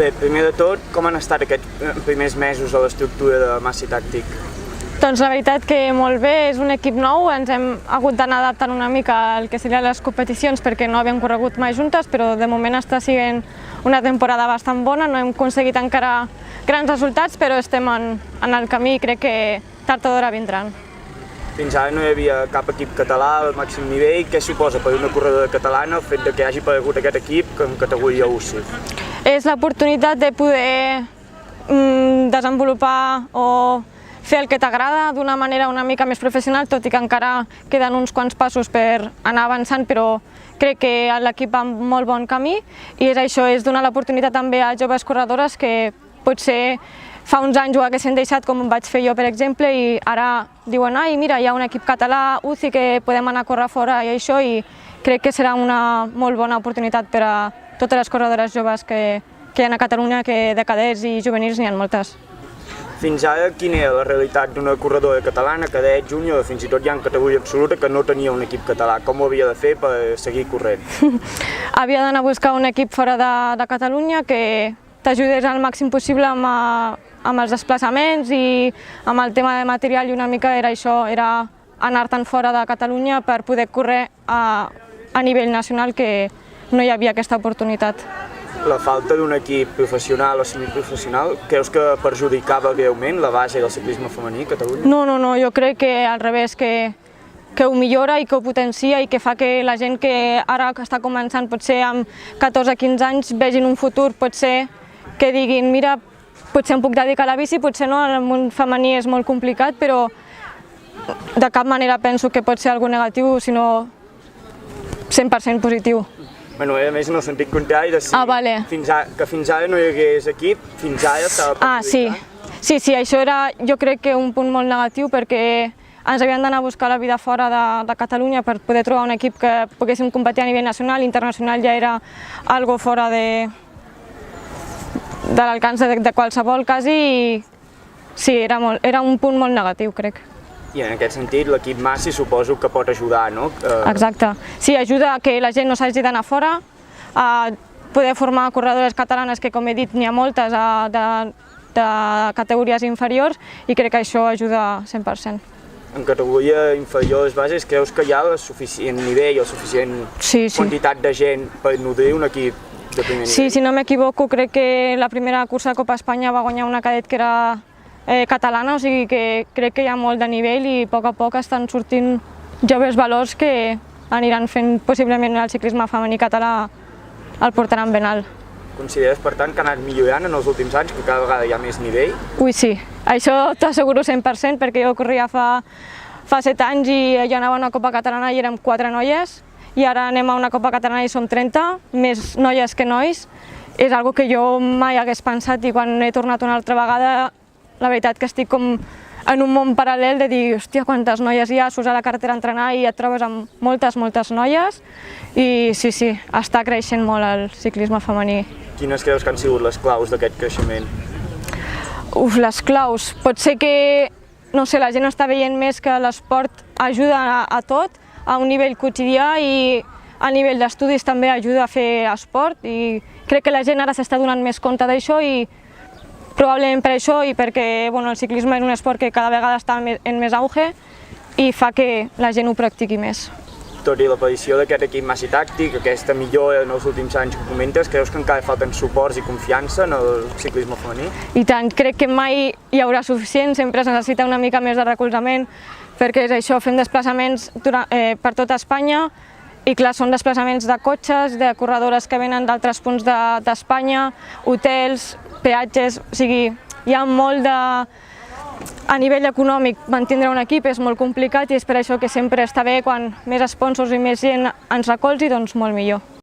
Bé, primer de tot, com han estat aquests primers mesos a l'estructura de Massi Tàctic? Doncs la veritat que molt bé, és un equip nou, ens hem hagut d'anar adaptant una mica al que serien les competicions perquè no havíem corregut mai juntes, però de moment està sent una temporada bastant bona, no hem aconseguit encara grans resultats, però estem en el camí i crec que tard o d'hora vindran. Fins ara no hi havia cap equip català al màxim nivell. Què suposa per una corredora catalana el fet que hagi aparegut aquest equip en categoria UCI? És l'oportunitat de poder desenvolupar o fer el que t'agrada d'una manera una mica més professional, tot i que encara queden uns quants passos per anar avançant, però crec que l'equip va en molt bon camí i és això, és donar l'oportunitat també a joves corredores que potser fa uns anys ho haguessin deixat com vaig fer jo, per exemple, i ara diuen ai, mira, hi ha un equip català, UCI, que podem anar a córrer fora i això, i crec que serà una molt bona oportunitat per a totes les corredores joves que hi ha a Catalunya, que de cadets i juvenils n'hi ha moltes. Fins ara, quina era la realitat d'una corredora catalana, cadet, júnior, fins i tot ja en categoria absoluta, que no tenia un equip català? Com ho havia de fer per seguir corrent? Havia d'anar a buscar un equip fora de Catalunya que t'ajudés al màxim possible amb els desplaçaments i amb el tema de material, i una mica era això, era anar-te'n fora de Catalunya per poder córrer a nivell nacional, que no hi havia aquesta oportunitat. La falta d'un equip professional o semiprofessional, creus que perjudicava greument la base del ciclisme femení a Catalunya? No, jo crec que al revés, que ho millora i que ho potencia i que fa que la gent que ara està començant, potser amb 14-15 anys, vegin un futur, potser que diguin, mira, potser em puc dedicar a la bici, potser no, el món femení és molt complicat, però de cap manera penso que pot ser alguna negatiu, sinó 100% positiu. Bueno, a més, en el sentit contrari, de si que fins ara no hi hagués equip, fins ara estava perjudicat. Sí, això era, jo crec que un punt molt negatiu, perquè ens havíem d'anar a buscar la vida fora de Catalunya per poder trobar un equip que poguéssim competir a nivell nacional. Internacional ja era algo fora de l'alcance de qualsevol cas, i sí, era un punt molt negatiu, crec. I en aquest sentit l'equip Massi suposo que pot ajudar, no? Exacte. Sí, ajuda a que la gent no s'hagi d'anar fora, a poder formar corredores catalanes, que com he dit n'hi ha moltes de categories inferiors, i crec que això ajuda 100%. En categoria inferiors bases, creus que hi ha el suficient nivell o suficient quantitat de gent per nodrir un equip de primer nivell? Sí, si no m'equivoco, crec que la primera cursa de Copa Espanya va guanyar una cadet que era catalana, o sigui que crec que hi ha molt de nivell i a poc estan sortint joves valors que aniran fent possiblement el ciclisme femení català, el portaran ben alt. Consideres, per tant, que ha anat millorant en els últims anys, que cada vegada hi ha més nivell? Ui, sí, això t'asseguro 100%, perquè jo corria fa 7 anys i jo anava a una Copa Catalana i érem 4 noies, i ara anem a una Copa Catalana i som 30, més noies que nois. És algo que jo mai hagués pensat, i quan he tornat una altra vegada, la veritat que estic com en un món paral·lel de dir, hòstia, quantes noies hi ha, surts a la carretera a entrenar i et trobes amb moltes noies, i sí, està creixent molt el ciclisme femení. Quines creus que han sigut les claus d'aquest creixement? Les claus, pot ser que, no sé, la gent està veient més que l'esport ajuda a tot, a un nivell quotidià, i a nivell d'estudis també ajuda a fer esport, i crec que la gent ara s'està donant més compte d'això, i probablement per això i perquè el ciclisme és un esport que cada vegada està en més auge i fa que la gent ho practiqui més. Tot i l'aparició d'aquest equip Massi Tàctic, aquesta millora en els últims anys que comentes, creus que encara falten suports i confiança en el ciclisme femení? I tant, crec que mai hi haurà suficient, sempre es necessita una mica més de recolzament, perquè és això, fem desplaçaments per tota Espanya, i clar, són desplaçaments de cotxes, de corredores que venen d'altres punts d'Espanya, hotels, peatges, o sigui, hi ha molt de... A nivell econòmic, mantindre un equip és molt complicat, i és per això que sempre està bé quan més sponsors i més gent ens recolzi, doncs molt millor.